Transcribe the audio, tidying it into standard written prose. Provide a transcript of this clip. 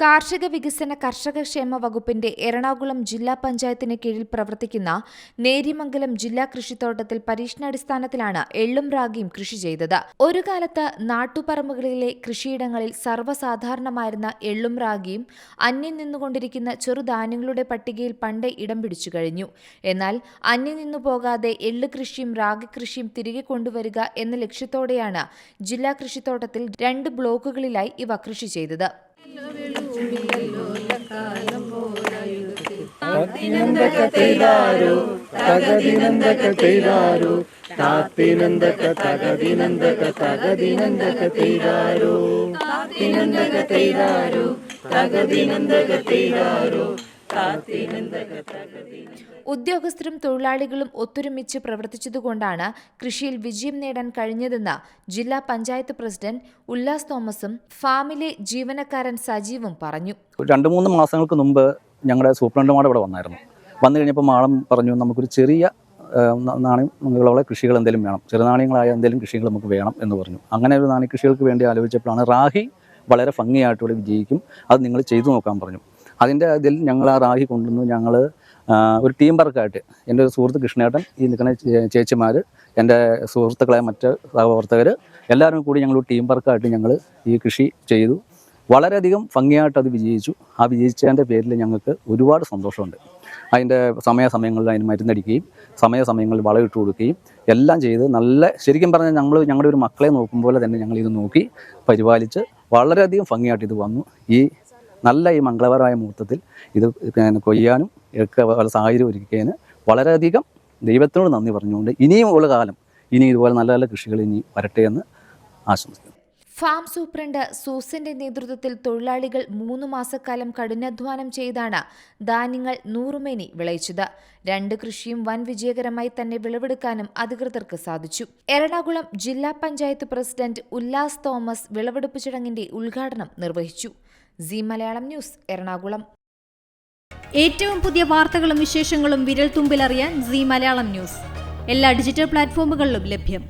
കാർഷിക വികസന കർഷകക്ഷേമ വകുപ്പിന്റെ എറണാകുളം ജില്ലാ പഞ്ചായത്തിന് കീഴിൽ പ്രവർത്തിക്കുന്ന നേര്യമംഗലം ജില്ലാ കൃഷിത്തോട്ടത്തിൽ പരീക്ഷണാടിസ്ഥാനത്തിലാണ് എള്ളും റാഗിയും കൃഷി ചെയ്തത്. ഒരു കാലത്ത് നാട്ടുപറമ്പുകളിലെ കൃഷിയിടങ്ങളിൽ സർവ്വസാധാരണമായിരുന്ന എള്ളും റാഗിയും അന്യം നിന്നുകൊണ്ടിരിക്കുന്ന ചെറുധാന്യങ്ങളുടെ പട്ടികയിൽ പണ്ടേ ഇടം പിടിച്ചു കഴിഞ്ഞു. എന്നാൽ അന്യം നിന്നു പോകാതെ എള്ള് കൃഷിയും റാഗി കൃഷിയും തിരികെ കൊണ്ടുവരിക എന്ന ലക്ഷ്യത്തോടെയാണ് ജില്ലാ കൃഷിത്തോട്ടത്തിൽ 2 ബ്ലോക്കുകളിലായി ഇവ കൃഷി ചെയ്തത്. ഉദ്യോഗസ്ഥരും തൊഴിലാളികളും ഒത്തൊരുമിച്ച് പ്രവർത്തിച്ചതുകൊണ്ടാണ് കൃഷിയിൽ വിജയം നേടാൻ കഴിഞ്ഞതെന്ന് ജില്ലാ പഞ്ചായത്ത് പ്രസിഡന്റ് ഉല്ലാസ് തോമസും ഫാമിലെ ജീവനക്കാരൻ സജീവും പറഞ്ഞു. 2-3 മാസങ്ങൾക്ക് മുമ്പ് ഞങ്ങളുടെ സൂപ്രണ്ടുമാർ ഇവിടെ വന്നു കഴിഞ്ഞപ്പോൾ മാഡം പറഞ്ഞു, നമുക്കൊരു ചെറിയ നാണ്യങ്ങളുള്ള കൃഷികൾ എന്തെങ്കിലും വേണം, ചെറുനാണ്യങ്ങളായ എന്തെങ്കിലും കൃഷികൾ നമുക്ക് വേണം എന്ന് പറഞ്ഞു. അങ്ങനെ ഒരു നാണ്യ കൃഷികൾക്ക് വേണ്ടി ആലോചിച്ചപ്പോഴാണ് റാഹി വളരെ ഭംഗിയായിട്ട് ഇവിടെ വിജയിക്കും, അത് നിങ്ങൾ ചെയ്തു നോക്കാൻ പറഞ്ഞു. അതിൻ്റെ ഇതിൽ ഞങ്ങൾ ആ റാഹി കൊണ്ടുവന്നു. ഞങ്ങൾ ഒരു ടീം വർക്കായിട്ട് എൻ്റെ ഒരു സുഹൃത്ത് കൃഷ്ണേട്ടൻ, ഈ നിൽക്കുന്ന ചേച്ചിമാർ, എൻ്റെ സുഹൃത്തുക്കളെ മറ്റ് സഹപ്രവർത്തകർ എല്ലാവരും കൂടി ഞങ്ങൾ ടീം വർക്കായിട്ട് ഞങ്ങൾ ഈ കൃഷി ചെയ്തു. വളരെയധികം ഭംഗിയായിട്ട് അത് വിജയിച്ചു. ആ വിജയിച്ചതിൻ്റെ പേരിൽ ഞങ്ങൾക്ക് ഒരുപാട് സന്തോഷമുണ്ട്. അതിൻ്റെ സമയങ്ങളിൽ അതിന് മരുന്നടിക്കുകയും സമയങ്ങളിൽ വളമിട്ട് കൊടുക്കുകയും എല്ലാം ചെയ്ത് നല്ല, ശരിക്കും പറഞ്ഞാൽ ഞങ്ങളുടെ ഒരു മക്കളെ നോക്കും പോലെ തന്നെ ഞങ്ങളിത് നോക്കി പരിപാലിച്ച് വളരെയധികം ഭംഗിയായിട്ട് ഇത് വന്നു. ഈ മംഗളകരമായ മുഹൂർത്തത്തിൽ ഇത് കൊയ്യാനും ഒക്കെ സാഹചര്യം ഒരുക്കിയതിന് വളരെയധികം ദൈവത്തിനോട് നന്ദി പറഞ്ഞുകൊണ്ട് ഇനിയുമുള്ള കാലം ഇതുപോലെ നല്ല നല്ല കൃഷികൾ ഇനി വരട്ടെ എന്ന് ആശംസിക്കുന്നു. ഫാം സൂപ്രണ്ട് സൂസന്റെ നേതൃത്വത്തിൽ തൊഴിലാളികൾ 3 മാസക്കാലം കഠിനാധ്വാനം ചെയ്താണ് ധാന്യങ്ങൾ നൂറുമേനി വിളയിച്ചത്. 2 കൃഷിയും വൻ വിജയകരമായി തന്നെ വിളവെടുക്കാനും അധികൃതർക്ക് സാധിച്ചു. എറണാകുളം ജില്ലാ പഞ്ചായത്ത് പ്രസിഡന്റ് ഉല്ലാസ് തോമസ് വിളവെടുപ്പ് ചടങ്ങിന്റെ ഉദ്ഘാടനം നിർവഹിച്ചു. C Malayalam news, Ernakulam. ഏറ്റവും പുതിയ വാർത്തകളും വിശേഷങ്ങളും വിരൽത്തുമ്പിലറിയാൻ സി മലയാളം ന്യൂസ് എല്ലാ ഡിജിറ്റൽ പ്ലാറ്റ്ഫോമുകളിലും ലഭ്യം.